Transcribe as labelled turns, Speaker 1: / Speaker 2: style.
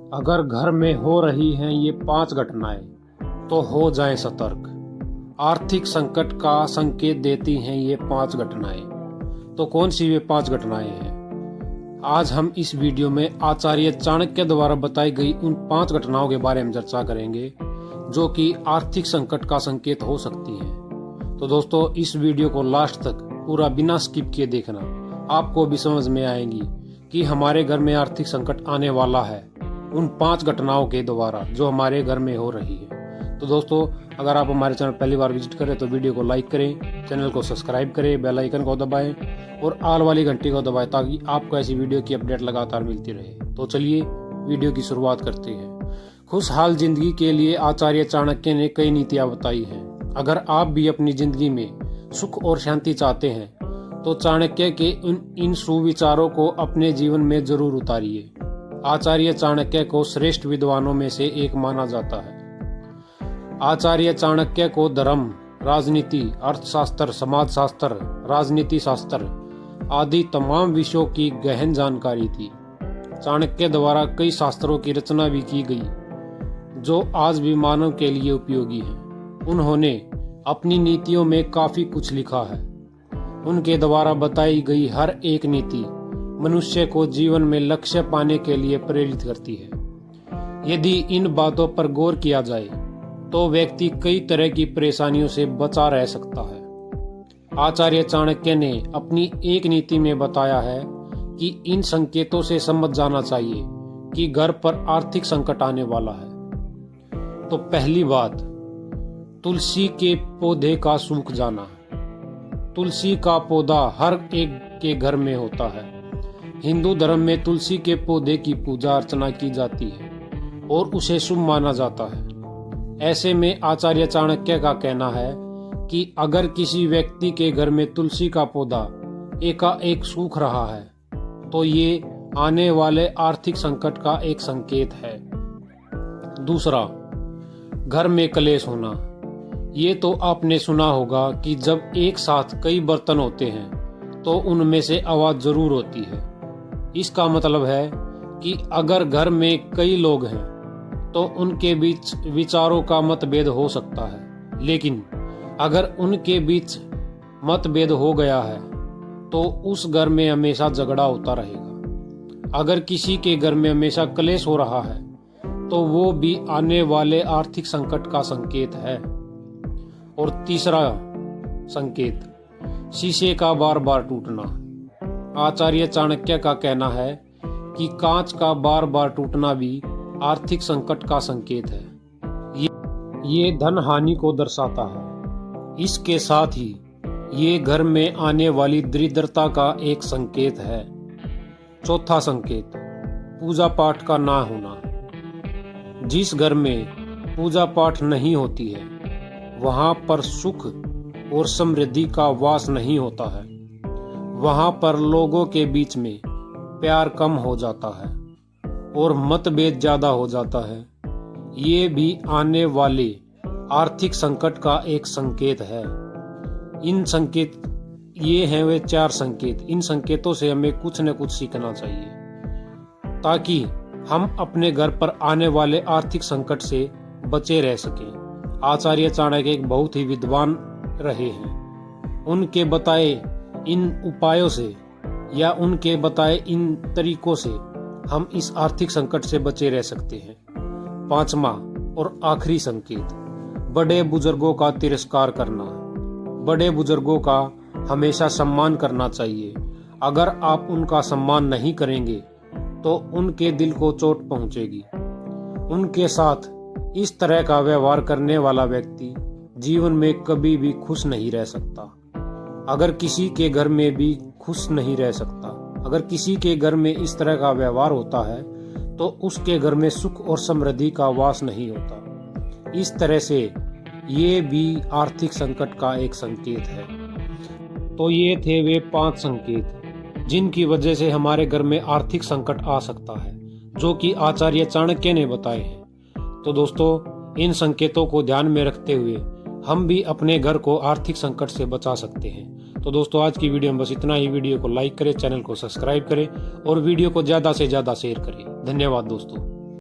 Speaker 1: अगर घर में हो रही हैं ये 5 घटनाएं तो हो जाएं सतर्क। आर्थिक संकट का संकेत देती हैं ये 5 घटनाएं। तो कौन सी वे 5 घटनाएं हैं? आज हम इस वीडियो में आचार्य चाणक्य द्वारा बताई गई उन 5 घटनाओं के बारे में चर्चा करेंगे जो कि आर्थिक संकट का संकेत हो सकती हैं। तो दोस्तों, इस वीडियो को लास्ट तक पूरा बिना स्किप किए देखना, आपको भी समझ में आएगी कि हमारे घर में आर्थिक संकट आने वाला है उन 5 घटनाओं के द्वारा जो हमारे घर में हो रही है। तो दोस्तों, अगर आप हमारे चैनल पहली बार विजिट करें तो वीडियो को लाइक करें, चैनल को सब्सक्राइब करें, बेल आइकन को दबाएं और ऑल वाली घंटी को दबाएं ताकि आपको ऐसी वीडियो की अपडेट लगातार मिलती रहे। तो चलिए वीडियो की शुरुआत करते हैं। खुशहाल जिंदगी के लिए आचार्य चाणक्य ने कई नीतियां बताई हैं। अगर आप भी अपनी जिंदगी में सुख और शांति चाहते हैं तो चाणक्य के इन सुविचारों को अपने जीवन में जरूर उतारिए। आचार्य चाणक्य को श्रेष्ठ विद्वानों में से एक माना जाता है। आचार्य चाणक्य को धर्म, राजनीति, अर्थशास्त्र, समाजशास्त्र, राजनीति शास्त्र आदि तमाम विषयों की गहन जानकारी थी। चाणक्य द्वारा कई शास्त्रों की रचना भी की गई जो आज भी मानव के लिए उपयोगी हैं। उन्होंने अपनी नीतियों में काफी कुछ लिखा है। उनके द्वारा बताई गई हर एक नीति मनुष्य को जीवन में लक्ष्य पाने के लिए प्रेरित करती है। यदि इन बातों पर गौर किया जाए तो व्यक्ति कई तरह की परेशानियों से बचा रह सकता है। आचार्य चाणक्य ने अपनी एक नीति में बताया है कि इन संकेतों से समझ जाना चाहिए कि घर पर आर्थिक संकट आने वाला है। तो पहली बात, तुलसी के पौधे का सूख जाना। तुलसी का पौधा हर एक के घर में होता है। हिंदू धर्म में तुलसी के पौधे की पूजा अर्चना की जाती है और उसे शुभ माना जाता है। ऐसे में आचार्य चाणक्य का कहना है कि अगर किसी व्यक्ति के घर में तुलसी का पौधा एकाएक सूख रहा है तो ये आने वाले आर्थिक संकट का एक संकेत है। दूसरा, घर में कलेश होना। ये तो आपने सुना होगा कि जब एक साथ कई बर्तन होते हैं तो उनमें से आवाज जरूर होती है। इसका मतलब है कि अगर घर में कई लोग हैं तो उनके बीच विचारों का मतभेद हो सकता है, लेकिन अगर उनके बीच मतभेद हो गया है तो उस घर में हमेशा झगड़ा होता रहेगा। अगर किसी के घर में हमेशा कलेश हो रहा है तो वो भी आने वाले आर्थिक संकट का संकेत है। और तीसरा संकेत, शीशे का बार बार टूटना। आचार्य चाणक्य का कहना है कि कांच का बार बार टूटना भी आर्थिक संकट का संकेत है। ये धन हानि को दर्शाता है। इसके साथ ही ये घर में आने वाली दरिद्रता का एक संकेत है। चौथा संकेत, पूजा पाठ का ना होना। जिस घर में पूजा पाठ नहीं होती है वहां पर सुख और समृद्धि का वास नहीं होता है। वहां पर लोगों के बीच में प्यार कम हो जाता है और मतभेद ज्यादा हो जाता है। ये भी आने वाले आर्थिक संकट का एक संकेत है। ये हैं वे 4 संकेत। इन संकेतों से हमें कुछ न कुछ सीखना चाहिए ताकि हम अपने घर पर आने वाले आर्थिक संकट से बचे रह सकें। आचार्य चाणक्य एक बहुत ही विद्वान रहे हैं। उनके बताए इन उपायों से या उनके बताए इन तरीकों से हम इस आर्थिक संकट से बचे रह सकते हैं। 5वां और आखिरी संकेत, बड़े बुजुर्गों का तिरस्कार करना। बड़े बुजुर्गों का हमेशा सम्मान करना चाहिए। अगर आप उनका सम्मान नहीं करेंगे तो उनके दिल को चोट पहुंचेगी। उनके साथ इस तरह का व्यवहार करने वाला व्यक्ति जीवन में कभी भी खुश नहीं रह सकता। अगर किसी के घर में भी खुश नहीं रह सकता, अगर किसी के घर में इस तरह का व्यवहार होता है तो उसके घर में सुख और समृद्धि का वास नहीं होता। इस तरह से ये भी आर्थिक संकट का एक संकेत है। तो ये थे वे 5 संकेत जिनकी वजह से हमारे घर में आर्थिक संकट आ सकता है, जो कि आचार्य चाणक्य ने बताए हैं। तो दोस्तों, इन संकेतों को ध्यान में रखते हुए हम भी अपने घर को आर्थिक संकट से बचा सकते हैं। तो दोस्तों, आज की वीडियो में बस इतना ही। वीडियो को लाइक करें, चैनल को सब्सक्राइब करें और वीडियो को ज्यादा से ज्यादा शेयर करें। धन्यवाद दोस्तों।